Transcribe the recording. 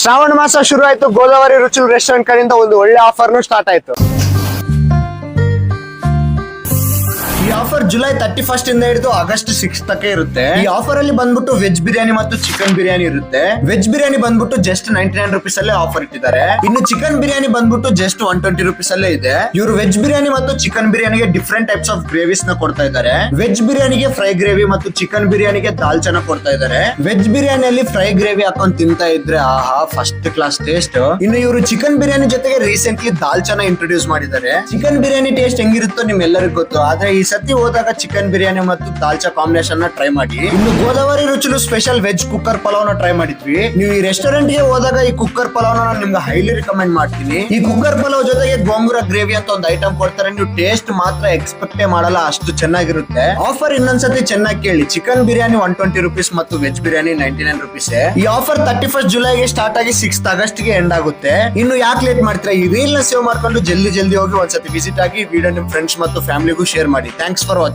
ಶ್ರಾವಣ ಮಾಸ ಶುರು ಆಯ್ತು. ಗೋದಾವರಿ ರುಚಿ ರೆಸ್ಟೋರೆಂಟ್ ಕಡೆಯಿಂದ ಒಂದು ಒಳ್ಳೆ ಆಫರ್ನು ಸ್ಟಾರ್ಟ್ ಆಯ್ತು. ಈ ಆಫರ್ ಜುಲೈ 31 ಇಂದ ಹಿಡಿದು ಆಗಸ್ಟ್ 6 ತನಕ ಇರುತ್ತೆ. ಈ ಆಫರ್ ಅಲ್ಲಿ ಬಂದ್ಬಿಟ್ಟು ವೆಜ್ ಬಿರಿಯಾನಿ ಮತ್ತು ಚಿಕನ್ ಬಿರಿಯಾನಿ ಇರುತ್ತೆ. ವೆಜ್ ಬಿರಿಯಾನಿ ಬಂದ್ಬಿಟ್ಟು ಜಸ್ಟ್ 99 ರುಪೀಸ್ ಅಲ್ಲೇ ಆಫರ್ ಇಟ್ಟಿದ್ದಾರೆ. ಇನ್ನು ಚಿಕನ್ ಬಿರಿಯಾನಿ ಬಂದ್ಬಿಟ್ಟು ಜಸ್ಟ್ 120 ರುಪೀಸ್ ಅಲ್ಲೇ ಇದೆ. ಇವರು ವೆಜ್ ಬಿರಿಯಾನಿ ಮತ್ತು ಚಿಕನ್ ಬಿರಿಯಾನಿಗೆ ಡಿಫ್ರೆಂಟ್ ಟೈಪ್ಸ್ ಆಫ್ ಗ್ರೇವಿಸ್ ನ ಕೊಡ್ತಾ ಇದ್ದಾರೆ. ವೆಜ್ ಬಿರಿಯಾನಿಗೆ ಫ್ರೈ ಗ್ರೇವಿ ಮತ್ತು ಚಿಕನ್ ಬಿರಿಯಾನಿಗೆ ದಾಲ್ಚನ ಕೊಡ್ತಾ ಇದ್ದಾರೆ. ವೆಜ್ ಬಿರಿಯಾನಿಯಲ್ಲಿ ಫ್ರೈ ಗ್ರೇವಿ ಹಾಕೊಂಡು ತಿಂತಾ ಇದ್ರೆ ಆಹಾ ಫಸ್ಟ್ ಕ್ಲಾಸ್ ಟೇಸ್ಟ್. ಇನ್ನು ಇವರು ಚಿಕನ್ ಬಿರಿಯಾನಿ ಜೊತೆಗೆ ರೀಸೆಂಟ್ಲಿ ದಾಲ್ಚನ ಇಂಟ್ರೊಡ್ಯೂಸ್ ಮಾಡಿದ್ದಾರೆ. ಚಿಕನ್ ಬಿರಿಯಾನಿ ಟೇಸ್ಟ್ ಹೆಂಗಿರುತ್ತೋ ನಿಮ್ಮೆಲ್ಲರಿಗೂ ಗೊತ್ತು. ಆದ್ರೆ ಈ ಸತಿ ಹೋದಾಗ ಚಿಕನ್ ಬಿರಿಯಾನಿ ಮತ್ತು ದಾಲ್ಚಾ ಕಾಂಬಿನೇಷನ್ ನ ಟ್ರೈ ಮಾಡಿ. ಇನ್ನು Godavari Ruchulu special veg cooker pulao ನ ಟ್ರೈ ಮಾಡಿದ್ವಿ. ನೀವು ಈ ರೆಸ್ಟೋರೆಂಟ್ ಗೆ ಹೋದಾಗ ಈ ಕುಕ್ಕರ್ ಪಲಾವ್ ನಾನು ನಿಮ್ಗೆ ಹೈಲಿ ರಿಕಮೆಂಡ್ ಮಾಡ್ತೀನಿ. ಈ ಕುಕ್ಕರ್ ಪಲಾವ್ ಜೊತೆಗೆ ಗೋಂಗೂರ ಗ್ರೇವಿ ಅಂತ ಒಂದು ಐಟಮ್ ಕೊಡ್ತಾರೆ. ನೀವು ಟೇಸ್ಟ್ ಮಾತ್ರ ಎಕ್ಸ್ಪೆಕ್ಟೇ ಮಾಡಲ್ಲ, ಅಷ್ಟು ಚೆನ್ನಾಗಿರುತ್ತೆ. ಆಫರ್ ಇನ್ನೊಂದ್ಸತಿ ಚೆನ್ನಾಗಿ ಕೇಳಿ. ಚಿಕನ್ ಬಿರಿಯಾನಿ 120 ರುಪೀಸ್ ಮತ್ತು ವೆಜ್ ಬಿರಿಯಾನಿ 99 ರುಪೀಸ್. ಈ ಆಫರ್ 31 ಜುಲೈಗೆ ಸ್ಟಾರ್ಟ್ ಆಗಿ 6 ಆಗಸ್ಟ್ ಗೆ ಎಂಡ್ ಆಗುತ್ತೆ. ಇನ್ನು ಯಾಕೆ ಲೇಟ್ ಮಾಡ್ತೀರಾ, ಈ ರೀಲ್ ನ ಸೇವ್ ಮಾಡ್ಕೊಂಡು ಜಲ್ದಿ ಹೋಗಿ ಒಂದ್ಸತಿ ವಿಸಿಟ್ ಆಗಿ ವಿಡಿಯೋ ನಿಮ್ ಫ್ರೆಂಡ್ಸ್ ಮತ್ತು ಫ್ಯಾಮಿಲಿಗೂ ಶೇರ್ ಮಾಡಿ. Thanks for watching.